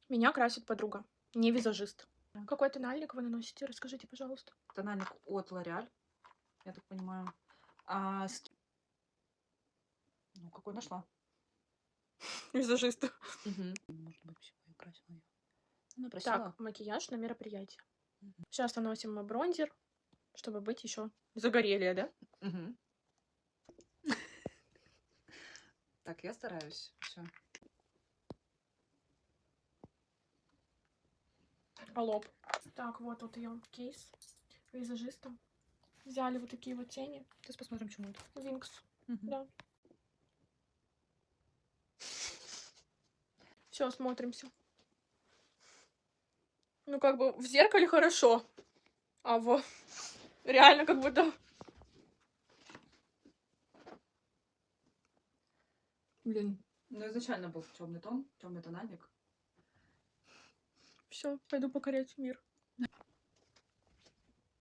Меня красит подруга, не визажист. Какой тональник вы наносите? Расскажите, пожалуйста. Тональник от L'Oreal, я так понимаю. А ну, какой нашла? Визажист. Может быть, всего я красила ее. Она просила. Так, макияж на мероприятие. Сейчас наносим мы бронзер, чтобы быть еще загорелее, да? Так, я стараюсь. Все. А лоб. Так, вот тут ее кейс визажиста. Взяли вот такие вот тени. Сейчас посмотрим, чему это. Винкс. Да. Все, смотримся. Ну, как бы в зеркале хорошо, а в реально как будто... Блин. Ну, изначально был темный тон, темный тональник. Все, пойду покорять мир.